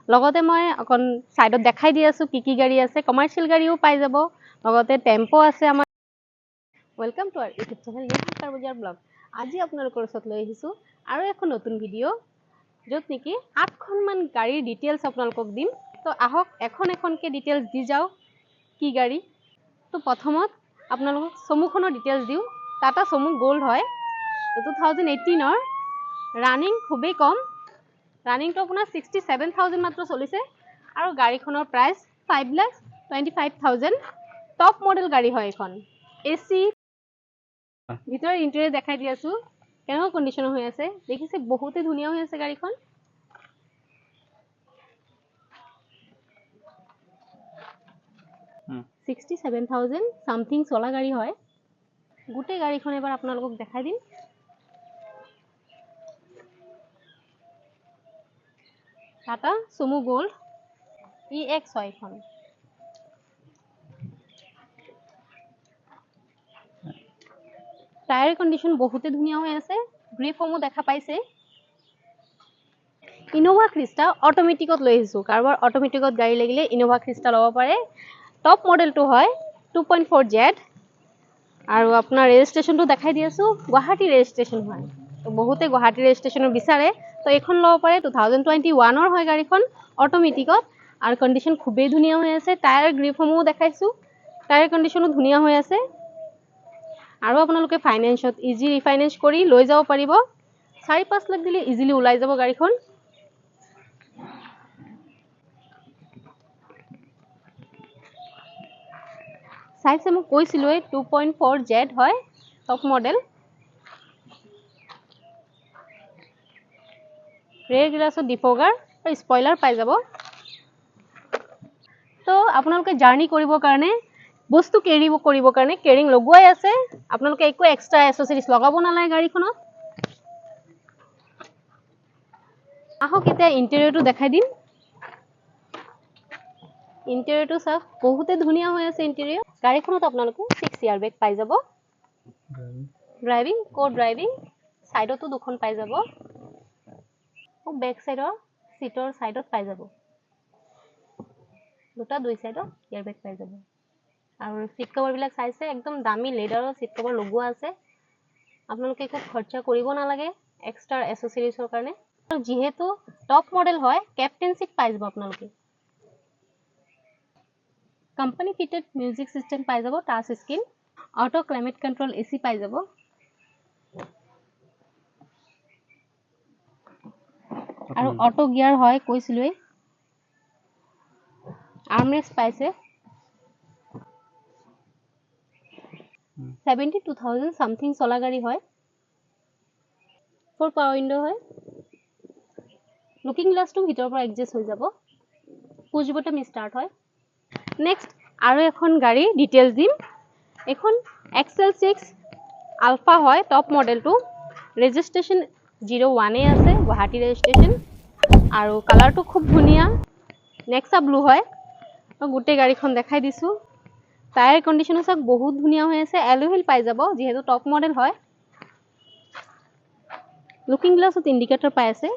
লগতে মই অকণ সাইডত দেখাই দি আছো কি গাড়ী আছে কমাৰ্শিয়েল গাড়ীও পাই যাব লগতে টেম্পো আছে আমাৰ welcome to our YouTube channel new car বজাৰ ব্লগ আজি আপোনালোকৰ ওচৰত লৈ আহিছো আৰু এখন নতুন ভিডিঅ' য'ত নেকি 8খন মান গাড়ীৰ ডিটেইলছ আপোনালোকক দিম তো আহক এখন ডিটেইলছ দি যাও কি গাড়ী তো প্ৰথমত আপোনালোকক সমুখনৰ ডিটেইলছ দিও টাটা সমু গোল্ড হয় 2018 ৰ ৰানিং খুবেই কম ৰানিং তো আপোনাৰ 67000 মাত্ৰ চলিছে আৰু গাড়ীখনৰ প্ৰাইস 5,25,000 টপ মডেল গাড়ী হয় এখন এসি ভিতৰৰ ইন্টেৰিয়ৰ দেখাই দি আছো কেনেকুৱা কন্ডিশন হৈ আছে দেখিছে বহুতে ধুনীয়া হৈ আছে গাড়ীখন 67,000 সামথিং চলা গাড়ী হয় গোটেই গাড়ীখন এবাৰ আপোনালোকক দেখাই দিম টাটা সুমো গোল্ড EX হয় এখন টায়াৰ কন্ডিশন বহুতে ধুনীয়া হৈ আছে গ্ৰিপসমূহ দেখা পাইছে ইনোভা ক্ৰিষ্টা অটোমেটিকত লৈ আহিছো কাৰোবাৰ অটোমেটিকত গাড়ী লাগিলে ইনোভা ক্ৰিষ্টা ল'ব পাৰে টপ মডেলটো হয় 2.4 জেড আৰু আপোনাৰ ৰেজিষ্ট্ৰেচনটো দেখাই দি আছো গুৱাহাটী ৰেজিষ্ট্ৰেচন হয় তো বহুতে গুৱাহাটী ৰেজিষ্ট্ৰেচনৰ বিচাৰে তো এখন ল'ব পাৰে 2021 ৰ হয় গাড়ীখন অটোমেটিকত আৰু কন্ডিশন খুবেই ধুনীয়া হৈ আছে টায়াৰ গ্ৰিপসমূহ দেখাইছো টায়াৰ কন্ডিশনো ধুনীয়া হৈ আছে আৰু আপোনালোকে ফাইনান্সত ইজি ৰিফাইনেন্স কৰি লৈ যাব পাৰিব 4-5 লাখ দিলে ইজিলি ওলাই যাব গাড়ীখন সাইজ আমি কৈছিলো 2.4 জেড হয় টপ মডেল ৰেয়াৰ গ্লাছত ডিফগাৰ আৰু স্পয়লাৰ পাই যাব তো আপোনালোকে জাৰ্নি কৰিবৰ কাৰণে বস্তু কেৰি কৰিবৰ কাৰণে কেৰিং লগোৱাই আছে আপোনালোকে একো এক্সট্ৰা এসেসৰিজ লগাব নালাগে গাড়ীখনত আহক এতিয়া ইন্টেৰিয়ৰটো দেখাই দিম ইন্টেৰিয়ৰটো সব বহুতে ধুনীয়া হৈ আছে ইন্টেৰিয়ৰ গাড়ীখনত আপোনালোকে 6 ইয়াৰ বেগ পাই যাব ড্ৰাইভিং সাইডতো দুখন পাই যাব ও বেক সাইডৰ সিটৰ সাইডত পাই যাব দুটা দুই সাইডত ইয়াৰ বেগ পাই যাব আৰু সিট কভাৰ বিলাক চাইছে একদম দামী লেডাৰৰ সিট কভাৰ লগোৱা আছে আপোনালোকে একো খৰচা কৰিব নালাগে এক্সট্ৰা এসেসৰিজৰ কাৰণে আৰু যেহেতু টপ মডেল হয় ক্যাপ্টেন সিট পাই যাব আপোনালোকে কোম্পানী ফিটেড মিউজিক সিস্টেম পাই যাব touch screen auto climate control AC পাই যাব আৰু অটো গিয়াৰ হয় কৈছিলুই আৰ্মৰেস্ট পাইছে 72,000 সামথিং চলা গাড়ী হয় 4 পাৱাৰ উইন্ডো হয় লুকিং গ্লাসটো ভিতৰৰ পৰা এডজাস্ট হৈ যাব পুশ বটম স্টাৰ্ট হয় নেক্সট আৰু এখন গাড়ী ডিটেইলছ দিম এখন XL6 আলফা হয় টপ মডেলটো ৰেজিষ্ট্ৰেচন 01 এ আছে গুৱাহাটী ৰেজিষ্ট্ৰেচন আৰু কালাৰটো খুব ধুনীয়া নেক্সা ব্লু হয় গোটেই গাড়ীখন দেখাই দিছো টায়াৰ কন্ডিশন সব বহুত ধুনীয়া হৈ আছে এলয় হুইল পাই যাব যেহেতু টপ মডেল হয় লুকিং গ্লাছত ইন্ডিকেটৰ পাই আছে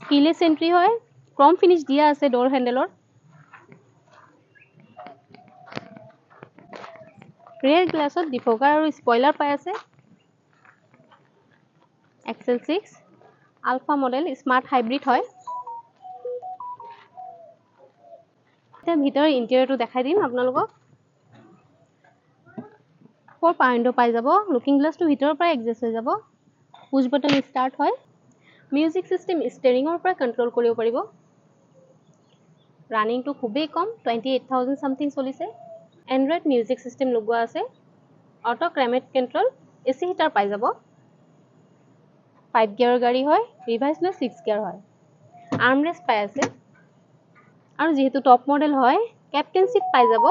কিলেছ এন্ট্ৰি হয় ক্ৰম ফিনিশ দিয়া আছে ডোৰ হ্যান্ডেলৰ ৰেয়াৰ গ্লাছত ডিফগাৰ আৰু স্পয়লাৰ পাই আছে XL6 ULFA model smart hybrid হয় এতিয়া ভিতৰৰ ইন্টেৰিয়ৰটো দেখাই দিম আপোনালোকক 4 পাৱাৰ উইন্ডো পাই যাব লুকিং গ্লাছটো ভিতৰৰ পৰা এডজাস্ট হৈ যাব পুশ বটন স্টাৰ্ট হয় মিউজিক সিস্টেম ষ্টেৰিংৰ পৰা কন্ট্ৰোল কৰিব পাৰিব ৰানিংটো খুবেই কম 28,000 সামথিং চলিছে এন্ড্ৰইড মিউজিক সিস্টেম লগোৱা আছে auto climate control AC heater পাই যাব 5 গিয়াৰৰ গাড়ী হয় ৰিভাৰ্সলৈ 6 গিয়াৰ হয় আৰ্মৰেস্ট পাই আছে আৰু যেহেতু টপ মডেল হয় ক্যাপ্টেন সিট পাই যাব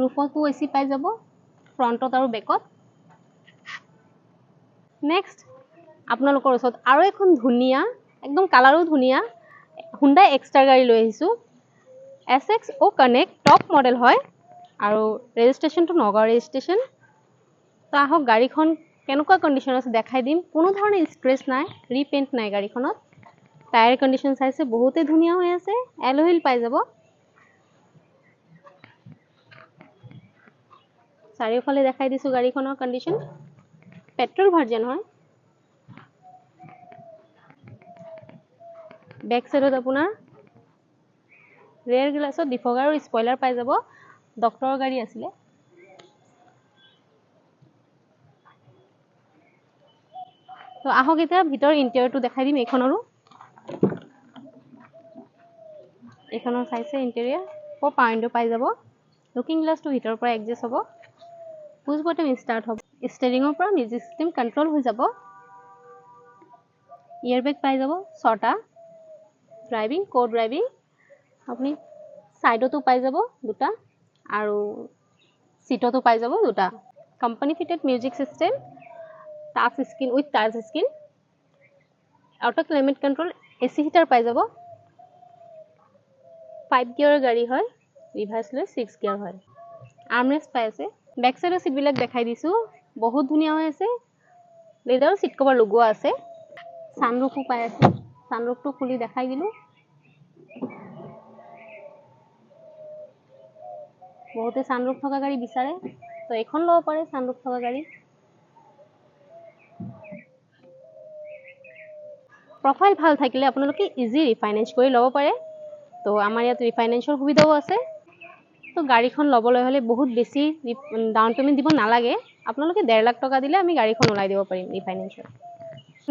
ৰূফতো এসি পাই যাব ফ্ৰন্টত আৰু বেকত নেক্সট আপোনালোকৰ ওচৰত আৰু এখন ধুনীয়া একদম কালাৰো ধুনীয়া Hyundai Extra গাড়ী লৈ আহিছো SXO Connect টপ মডেল হয় আৰু ৰেজিষ্ট্ৰেচনটো নগাঁও ৰেজিষ্ট্ৰেচন তো আহক গাড়ীখন কেনেকুৱা কণ্ডিশ্যন আছে দেখাই দিম। কোনো ধৰণৰ স্ক্ৰেচ নাই, ৰিপেইণ্ট নাই গাড়ীখনত। টায়াৰ কণ্ডিশ্যন চাইছে বহুতে ধুনীয়া হৈ আছে, এলয় হুইল পাই যাব। চাৰিওফালে দেখাই দিছো গাড়ীখনৰ কণ্ডিশ্যন। পেট্ৰল ভাৰ্জন হয়। বেক সাইডত আপোনাৰ ৰেয়াৰ গ্লাছত ডিফগাৰ আৰু স্পইলাৰ পাই যাব। ডক্টৰৰ গাড়ী আছিলে। তো আহক এতিয়া ভিতৰ ইণ্টেৰিয়ৰটো দেখাই দিম এইখনৰো। এইখনৰ চাইছে ইণ্টেৰিয়ৰ পাৱাৰ উইণ্ডো পাই যাব। লুকিং গ্লাছটো ভিতৰৰ পৰা এডজাষ্ট হ'ব। পুছ বটম ষ্টাৰ্ট হ'ব। ষ্টেৰিঙৰ পৰা মিউজিক চিষ্টেম কণ্ট্ৰল হৈ যাব। ইয়াৰবেগ পাই যাব 6টা। ড্ৰাইভিং কো ড্ৰাইভিং আপুনি সাইডতো পাই যাব 2টা আৰু সিটতো পাই যাব 2টা। Company fitted music system, touch screen with touch screen, auto climate control, AC heater পাই যাব। 5 গিয়াৰৰ গাড়ী হয়, ৰিভাৰ্স লৈ 6 গিয়াৰ হয়। আৰ্মৰেষ্ট পাই আছে। বেক সাইডৰ সিট বিলাক দেখাই দিছো, বহুত ধুনীয়া হৈ আছে। লেদাৰৰ সিট কভাৰ লগোৱা আছে। সানৰুফো পাই আছে। সানৰুফটো খুলি দেখাই দিলো। বহুতে সানৰুফ থকা গাড়ী বিচাৰে, তো এখন ল'ব পাৰে সানৰুফ থকা গাড়ী। প্ৰফাইল ভাল থাকিলে আপোনালোকে ইজি ৰিফাইনেন্স কৰি ল'ব পাৰে। তো আমাৰ ইয়াত ৰিফাইনেন্সৰ সুবিধাও আছে। তো গাড়ীখন ল'বলৈ হ'লে বহুত বেছি ডাউন পেমেণ্ট দিব নালাগে। আপোনালোকে 1.5 লাখ টকা দিলে আমি গাড়ীখন ওলাই দিব পাৰিম ৰিফাইনেন্সত।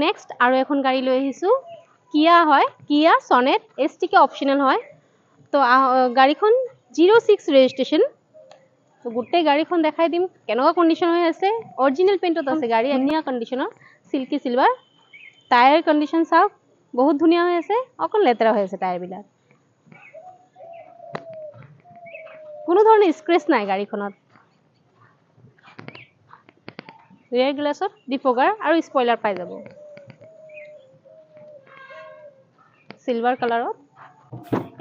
নেক্সট আৰু এখন গাড়ী লৈ আহিছো, কিয়া হয়, কিয়া সনেট এছটিকে অপচনেল হয়। তো গাড়ীখন 06 ৰেজিষ্ট্ৰেশ্যন। তো গোটেই গাড়ীখন দেখাই দিম কেনেকুৱা কণ্ডিশ্যন হৈ আছে। অৰিজিনেল পেইণ্টত আছে গাড়ী, ধুনীয়া কণ্ডিশ্যনৰ, সিল্কি সিলভাৰ। টায়াৰ কণ্ডিশ্যন চাওক বহুত ধুনীয়া হৈ আছে, অকল লেতেৰা হৈ আছে টায়াৰবিলাক। কোনো ধৰণৰ স্ক্ৰেচ নাই গাড়ীখনত। ৰিয়াৰ গ্লাছত ডিফগাৰ আৰু স্পইলাৰ পাই যাব সিলভাৰ কালাৰত।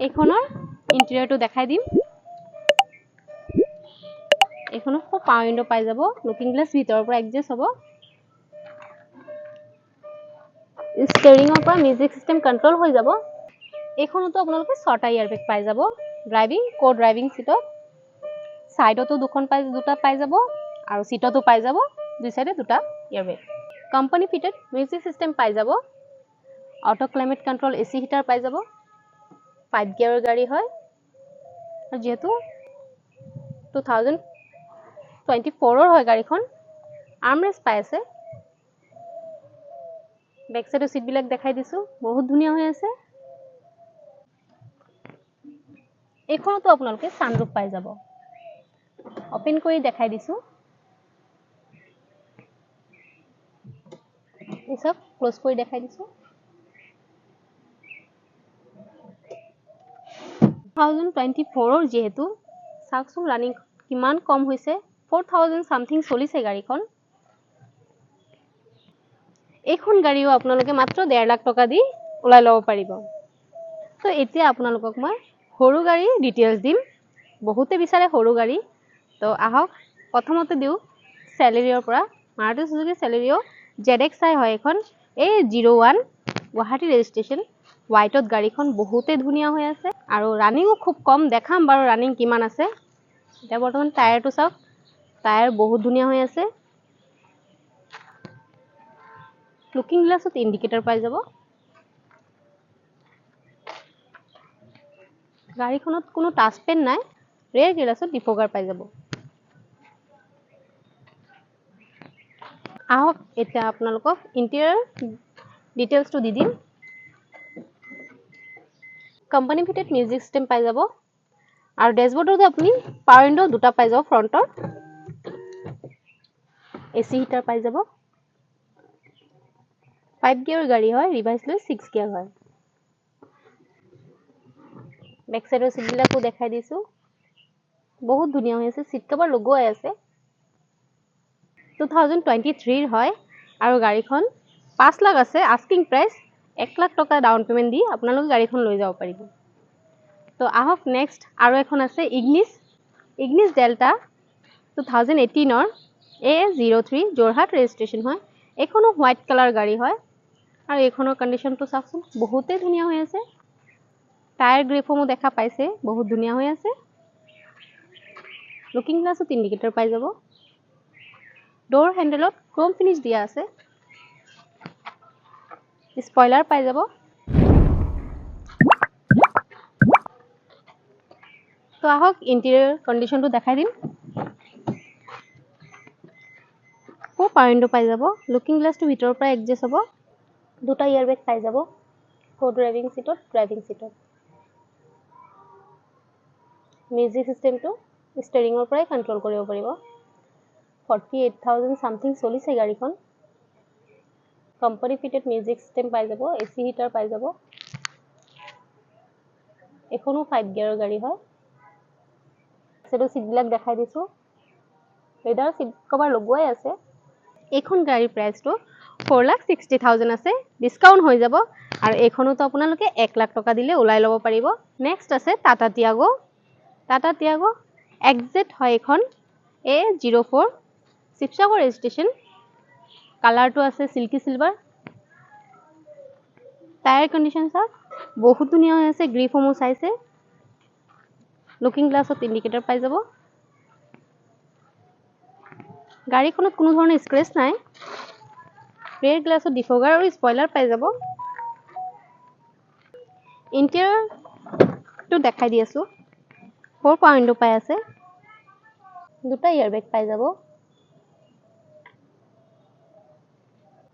এইখনৰ ইণ্টেৰিয়ৰটো দেখাই দিম। এইখনত পাৱাৰ উইণ্ডো পাই যাব। লুকিং গ্লাছ ভিতৰৰ পৰা এডজাষ্ট হ'ব। ষ্টেৰিঙৰ পৰা মিউজিক চিষ্টেম কণ্ট্ৰল হৈ যাব। এইখনতো আপোনালোকে 6টা ইয়াৰবেগ পাই যাব। ড্ৰাইভিং কো ড্ৰাইভিং সিটত সাইডতো 2টা পাই যাব আৰু সিটতো পাই যাব, দুই সাইডে 2টা ইয়াৰবেগ। কোম্পানী ফিটেড মিউজিক সিস্টেম পাই যাব। Auto climate control, AC heater পাই যাব। 5 গিয়াৰৰ গাড়ী হয় আৰু যেহেতু 2024 হয় গাড়ীখন। আৰ্মৰেষ্ট পাই আছে। বেক সাইডৰ সিট বিলাক দেখাই দিছো, বহুত ধুনীয়া হৈ আছে। এইখনতো আপোনালোকে সানৰুফ পাই যাব। ওপেন কৰি দেখাই দিছো। এইসব ক্লোজ কৰি দেখাই দিছো। 2024 যেহেতু চাওকচোন ৰানিং কিমান কম হৈছে, 4000 সামথিং চলিছে গাড়ীখন। এইখন গাড়ীও আপোনালোকে মাত্ৰ 1.5 লাখ টকা দি ওলাই ল'ব পাৰিব। তো এতিয়া আপোনালোকক মই সৰু গাড়ী ডিটেইলছ দিম। বহুতে বিচাৰে সৰু গাড়ী। তো আহক প্ৰথমতে দিওঁ চেলেৰিয়ৰ পৰা। মাৰুতি সুজুকি চেলেৰিয় ZXi হয় এখন। এই 01 গুৱাহাটী ৰেজিষ্ট্ৰেশ্যন। হোৱাইটত গাড়ীখন বহুতে ধুনীয়া হৈ আছে আৰু ৰানিংও খুব কম। দেখাম বাৰু ৰানিং কিমান আছে। এতিয়া বৰ্তমান টায়াৰটো চাওক, টায়াৰ বহুত ধুনীয়া হৈ আছে। লুকিং গ্লাছত ইণ্ডিকেটৰ পাই যাব। গাড়ীখনত কোনো টাচ পেন নাই। ৰেয়াৰ গ্লাছত ডিফগাৰ পাই যাব। আহক এতিয়া আপোনালোকক ইণ্টেৰিয়ৰ ডিটেইলছটো দি দিম। কোম্পানী ফিটেড মিউজিক সিস্টেম পাই যাব আৰু ডেশবৰ্ডতো আপুনি পাৱাৰ উইণ্ডো 2টা পাই যাব ফ্ৰণ্টত। এসি হিটাৰ পাই যাব। 5 গিয়াৰৰ গাড়ী হয়, ৰিভাৰ্স লৈ 6 গিয়াৰ হয়। বেক সাইডৰ সিট বিলাকো দেখাই দিছো, বহুত ধুনীয়া হৈ আছে। সিট কভাৰ লগোৱাই আছে। 2023 হয় আৰু গাড়ীখন 5 লাখ আছে আস্কিং প্ৰাইস। 1 লাখ টকা ডাউন পেমেণ্ট দি আপোনালোকে গাড়ীখন লৈ যাব পাৰিব। তো আহক নেক্সট আৰু এখন আছে ইগনিছ ডেল্টা 2018ৰ A03 যোৰহাট ৰেজিষ্ট্ৰেশ্যন হয়। এইখনো হোৱাইট কালাৰ গাড়ী হয় আৰু এইখনৰ কণ্ডিশ্যনটো চাওকচোন, বহুতেই ধুনীয়া হৈ আছে। টায়াৰ গ্ৰিপসমূহ দেখা পাইছে, বহুত ধুনীয়া হৈ আছে। লুকিং গ্লাছত ইণ্ডিকেটৰ পাই যাব। ডোৰ হেণ্ডেলত ক্ৰোম ফিনিছ দিয়া আছে। স্পইলাৰ পাই যাব। তো আহক ইণ্টেৰিয়ৰ কণ্ডিশ্যনটো দেখাই দিম। পাউইণ্টটো পাই যাব। লুকিং গ্লাছটো ভিতৰৰ পৰা এডজাষ্ট হ'ব। দুটা ইয়াৰবেগ পাই যাব। ড্ৰাইভিং চিটত মিউজিক চিষ্টেমটো ষ্টেৰিঙৰ পৰাই কণ্ট্ৰল কৰিব পাৰিব। 48,000 চামথিং চলিছে গাড়ীখন। কোম্পানী ফিটেড মিউজিক চিষ্টেম পাই যাব। AC হিটাৰ পাই যাব। এখনো 5 গিয়াৰৰ গাড়ী হয়। চিটবিলাক দেখাই দিছোঁ। লেডাৰ চিট কভাৰ লগোৱাই আছে। এইখন গাড়ীৰ প্ৰাইচটো 4,60,000 আছে। ডিছকাউণ্ট হৈ যাব আৰু এইখনতো আপোনালোকে 1 লাখ টকা দিলে ওলাই ল'ব পাৰিব। নেক্সট আছে টাটা টিয়াগো। টাটা টিয়াগো XZ হয় এইখন। A04 Sivasagar registration. কালাৰটো আছে চিল্কি চিলভাৰ। টায়াৰ কণ্ডিশ্যন চাওক, বহুত ধুনীয়া হৈ আছে। গ্ৰিপসমূহ চাইছে। লুকিং গ্লাছত ইণ্ডিকেটৰ পাই যাব। গাড়ীখনত কোনো ধৰণৰ স্ক্ৰেচ নাই। ৰেৰ গ্লাছত ডিফগাৰ আৰু স্পইলাৰ পাই যাব। ইণ্টেৰিয়ৰটো দেখাই দি আছোঁ। 4 পাউইণ্টটো পাই আছে। দুটা ইয়াৰবেগ পাই যাব।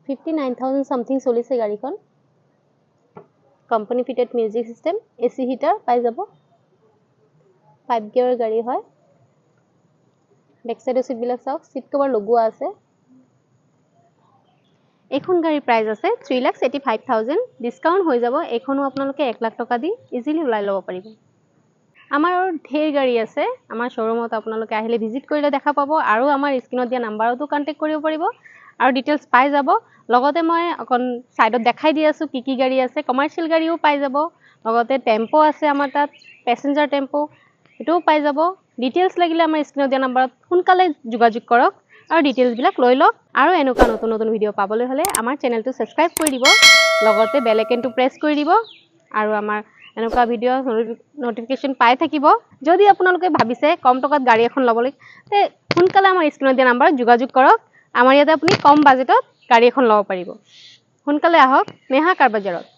59,000 চামথিং চলিছে গাড়ীখন। Company fitted music system, AC heater পাই যাব। 5 গিয়াৰৰ গাড়ী হয়। বেক চাইডৰ চিটবিলাক চাওক, চিট কভাৰ লগোৱা আছে। এইখন গাড়ীৰ প্ৰাইচ আছে 3,85,000। ডিছকাউণ্ট হৈ যাব। এইখনো আপোনালোকে 1 লাখ টকা দি ইজিলি ওলাই ল'ব পাৰিব। আমাৰ আৰু ঢেৰ গাড়ী আছে। আমাৰ শ্ব'ৰুমত আপোনালোকে আহিলে ভিজিট কৰিলে দেখা পাব আৰু আমাৰ স্ক্ৰীনত দিয়া নাম্বাৰতো কণ্টেক্ট কৰিব পাৰিব আৰু ডিটেইলছ পাই যাব। লগতে মই অকণ ছাইডত দেখাই দি আছোঁ কি গাড়ী আছে। কমাৰ্চিয়েল গাড়ীও পাই যাব। লগতে টেম্পো আছে আমাৰ তাত, পেছেঞ্জাৰ টেম্পো, সেইটোও পাই যাব। ডিটেইলছ লাগিলে আমাৰ স্ক্ৰীনত দিয়া নাম্বাৰত সোনকালে যোগাযোগ কৰক আৰু ডিটেইলছবিলাক লৈ লওক। আৰু এনেকুৱা নতুন নতুন ভিডিঅ' পাবলৈ হ'লে আমাৰ চেনেলটো ছাবস্ক্ৰাইব কৰি দিব। লগতে বেল আইকনটো প্ৰেছ কৰি দিব আৰু আমাৰ এনেকুৱা ভিডিঅ' নটিফিকেশ্যন পাই থাকিব। যদি আপোনালোকে ভাবিছে কম টকাত গাড়ী এখন ল'বলৈ, তে সোনকালে আমাৰ স্ক্ৰীনত দিয়া নাম্বাৰত যোগাযোগ কৰক। আমাৰ ইয়াতে আপুনি কম বাজেটত গাড়ী এখন ল'ব পাৰিব। সোনকালে আহক নেহা কাৰ বাজাৰত।